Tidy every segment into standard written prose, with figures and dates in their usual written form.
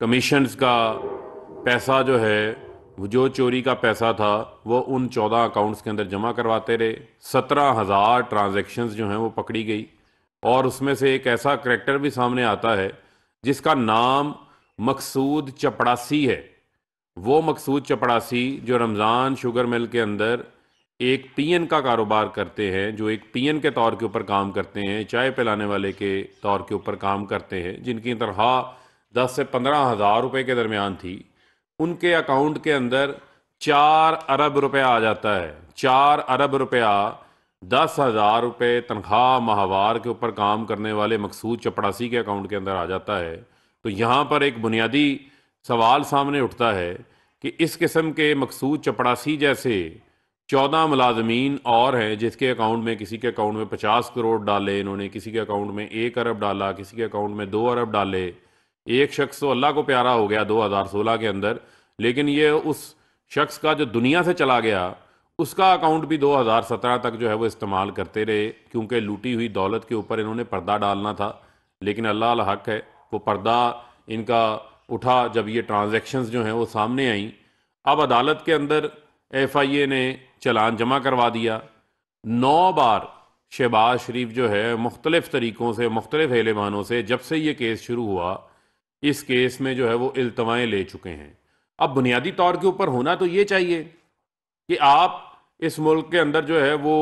Commissions का पैसा जो है, वो जो चोरी का पैसा था वो उन 14 अकाउंट्स के अंदर जमा करवाते रहे। 17,000 ट्रांजैक्शंस जो हैं वो पकड़ी गई। और उसमें से एक ऐसा करैक्टर भी सामने आता है जिसका नाम मकसूद चपड़ासी है। वो मकसूद चपड़ासी जो रमज़ान शुगर मिल के अंदर एक पीएन का कारोबार करते हैं, जो एक पीएन के तौर के ऊपर काम करते हैं, चाय पिलाने वाले के तौर के ऊपर काम करते हैं, जिनकी तनख्वाह 10 से 15 हज़ार रुपये के दरमियान थी, उनके अकाउंट के अंदर 4 अरब रुपया आ जाता है। 4 अरब रुपया 10,000 रुपये तनख्वाह माहवार के ऊपर काम करने वाले मकसूद चपड़ासी के अकाउंट के अंदर आ जाता है। तो यहाँ पर एक बुनियादी सवाल सामने उठता है कि इस किस्म के मकसूद चपड़ासी जैसे 14 मुलाजमीन और हैं जिसके अकाउंट में, किसी के अकाउंट में 50 करोड़ डाले इन्होंने, किसी के अकाउंट में 1 अरब डाला, किसी के अकाउंट में 2 अरब डाले। एक शख्स तो अल्लाह को प्यारा हो गया 2016 के अंदर, लेकिन ये उस शख्स का जो दुनिया से चला गया उसका अकाउंट भी 2017 तक जो है वो इस्तेमाल करते रहे, क्योंकि लूटी हुई दौलत के ऊपर इन्होंने पर्दा डालना था। लेकिन अल्लाह अल हक है, वो पर्दा इनका उठा जब ये ट्रांजैक्शंस जो हैं वो सामने आई। अब अदालत के अंदर FIA ने चालान जमा करवा दिया। 9 बार शहबाज शरीफ जो है मुख्तलिफ तरीक़ों से, मुख्तलिफ हेले बहानों से, जब से ये केस शुरू हुआ, इस केस में जो है वो इल्तवाएँ ले चुके हैं। अब बुनियादी तौर के ऊपर होना तो ये चाहिए कि आप इस मुल्क के अंदर जो है वो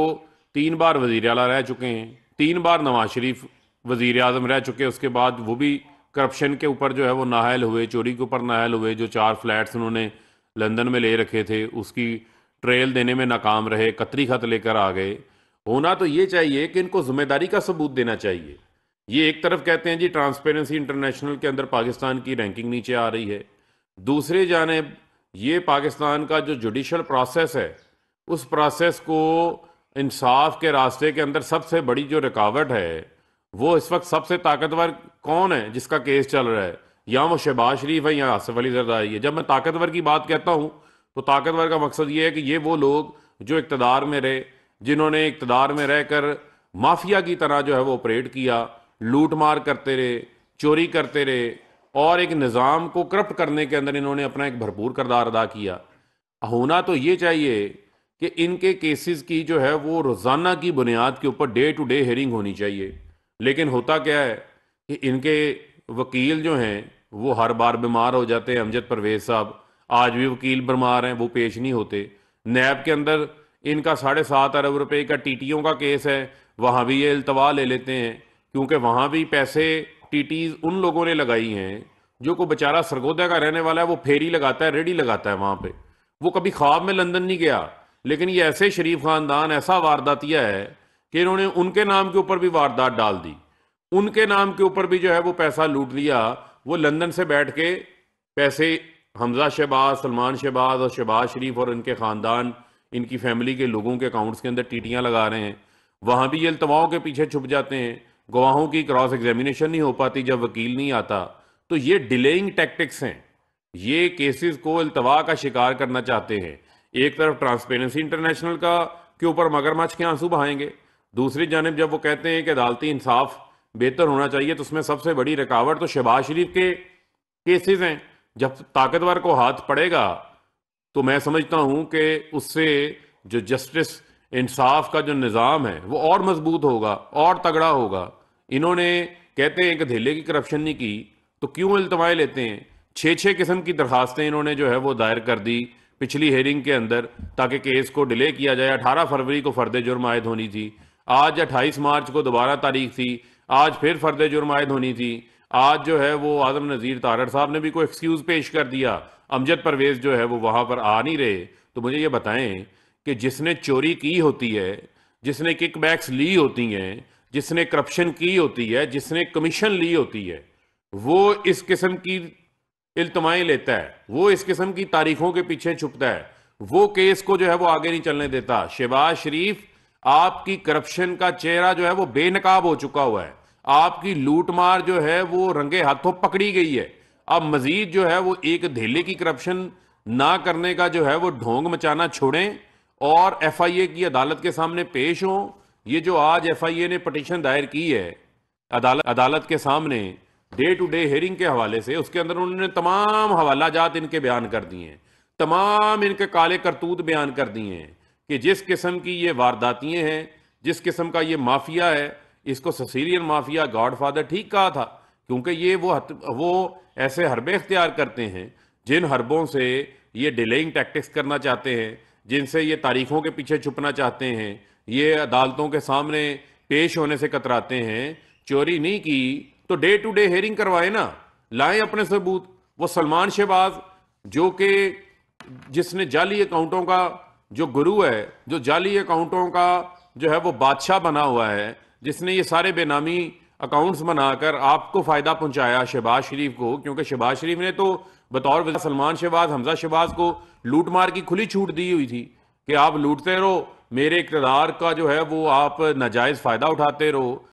3 बार वज़ीर आला रह चुके हैं, 3 बार नवाज शरीफ वज़ीर आज़म रह चुके, उसके बाद वो भी करप्शन के ऊपर जो है वो नाहल हुए, चोरी के ऊपर नाहल हुए। जो 4 फ्लैट्स उन्होंने लंदन में ले रखे थे उसकी ट्रेल देने में नाकाम रहे, कतरी खत लेकर आ गए। होना तो ये चाहिए कि इनको जिम्मेदारी का सबूत देना चाहिए। ये एक तरफ कहते हैं जी ट्रांसपेरेंसी इंटरनेशनल के अंदर पाकिस्तान की रैंकिंग नीचे आ रही है, दूसरी जानिब ये पाकिस्तान का जो जुडिशल प्रोसेस है उस प्रोसेस को इंसाफ के रास्ते के अंदर सबसे बड़ी जो रुकावट है, वो इस वक्त सबसे ताकतवर कौन है जिसका केस चल रहा है? या वो शहबाज शरीफ है या आसिफ अली जरदारी है। जब मैं ताकतवर की बात कहता हूँ तो ताकतवर का मकसद ये है कि ये वो लोग जो इक़्तिदार में रहे, जिन्होंने इक़्तिदार में रहकर माफिया की तरह जो है वो ऑपरेट किया, लूट मार करते रहे, चोरी करते रहे और एक निज़ाम को करप्ट करने के अंदर इन्होंने अपना एक भरपूर किरदार अदा किया। होना तो ये चाहिए कि इनके केसेस की जो है वो रोज़ाना की बुनियाद के ऊपर डे टू डे हेयरिंग होनी चाहिए। लेकिन होता क्या है कि इनके वकील जो हैं वो हर बार बीमार हो जाते हैं। अमजद परवेज़ साहब आज भी वकील बीमार हैं, वो पेश नहीं होते। नैब के अंदर इनका 7.5 अरब रुपए का TTO का केस है, वहाँ भी ये इल्तवा ले लेते हैं, क्योंकि वहाँ भी पैसे TTs उन लोगों ने लगाई हैं जो को बेचारा सरगोदा का रहने वाला है, वो फेरी लगाता है, रेडी लगाता है वहाँ पे। वो कभी ख्वाब में लंदन नहीं गया, लेकिन ये ऐसे शरीफ खानदान ऐसा वारदातिया है कि इन्होंने उनके नाम के ऊपर भी वारदात डाल दी, उनके नाम के ऊपर भी जो है वो पैसा लूट लिया। वो लंदन से बैठ के पैसे हमजा शहबाज, सलमान शहबाज और शहबाज शरीफ और इनके ख़ानदान, इनकी फैमिली के लोगों के अकाउंट्स के अंदर टीटियां लगा रहे हैं। वहाँ भी ये इल्तवाओं के पीछे छुप जाते हैं, गवाहों की क्रॉस एग्जामिनेशन नहीं हो पाती जब वकील नहीं आता। तो ये डिलेइंग टैक्टिक्स हैं, ये केसेस को इल्तवा का शिकार करना चाहते हैं। एक तरफ ट्रांसपेरेंसी इंटरनेशनल का के ऊपर मगरमच्छ के आंसू बहाएंगे, दूसरी जानब जब वो कहते हैं कि अदालती इंसाफ बेहतर होना चाहिए, तो उसमें सबसे बड़ी रुकावट तो शहबाज शरीफ के केसेस हैं। जब ताकतवर को हाथ पड़ेगा तो मैं समझता हूं कि उससे जो जस्टिस इंसाफ का जो निज़ाम है वो और मजबूत होगा और तगड़ा होगा। इन्होंने कहते हैं कि धेले की करप्शन नहीं की तो क्यों इल्तवाएं लेते हैं? 6 किस्म की दरखास्तें इन्होंने जो है वो दायर कर दी पिछली हेयरिंग के अंदर, ताकि केस को डिले किया जाए। 18 फरवरी को फर्द जुर्म आयद होनी थी, आज 28 मार्च को दोबारा तारीख थी, आज फिर फर्द जुर्म आयद होनी थी। आज जो है वो आजम नज़ीर तारड़ साहब ने भी कोई एक्सक्यूज़ पेश कर दिया, अमजद परवेज़ जो है वो वहाँ पर आ नहीं रहे। तो मुझे ये बताएं कि जिसने चोरी की होती है, जिसने किकबैक्स ली होती हैं, जिसने करप्शन की होती है, जिसने कमीशन ली होती है, वो इस किस्म की इल्तमाएं लेता है, वो इस किस्म की तारीखों के पीछे छुपता है, वो केस को जो है वो आगे नहीं चलने देता। शहबाज शरीफ, आपकी करप्शन का चेहरा जो है वो बेनकाब हो चुका हुआ है, आपकी लूटमार जो है वो रंगे हाथों पकड़ी गई है। अब मजीद जो है वो एक धेले की करप्शन ना करने का जो है वो ढोंग मचाना छोड़ें और FIA की अदालत के सामने पेश हों। ये जो आज FIA ने पटिशन दायर की है अदालत के सामने, डे टू डे हेयरिंग के हवाले से, उसके अंदर उन्होंने तमाम हवाला जात इनके बयान कर दिए हैं, तमाम इनके काले करतूत बयान कर दिए हैं कि जिस किस्म की ये वारदातियाँ हैं, जिस किस्म का ये माफिया है, इसको सिसिलियन माफिया गॉडफादर ठीक कहा था, क्योंकि ये वो ऐसे हरबे इख्तियार करते हैं जिन हरबों से ये डिलेइंग टैक्टिक्स करना चाहते हैं, जिनसे ये तारीखों के पीछे छुपना चाहते हैं, ये अदालतों के सामने पेश होने से कतराते हैं। चोरी नहीं की तो डे टू डे हेयरिंग करवाए ना, लाएं अपने सबूत। वो सलमान शहबाज जो कि जिसने जाली अकाउंटों का जो गुरु है, जो जाली अकाउंटों का जो है वो बादशाह बना हुआ है, जिसने ये सारे बेनामी अकाउंट्स बनाकर आपको फायदा पहुंचाया शहबाज शरीफ को, क्योंकि शहबाज शरीफ ने तो बतौर वज़ीर सलमान शहबाज हमजा शहबाज को लूट मार की खुली छूट दी हुई थी कि आप लूटते रहो, मेरे इक़्तिदार का जो है वो आप नाजायज़ फायदा उठाते रहो।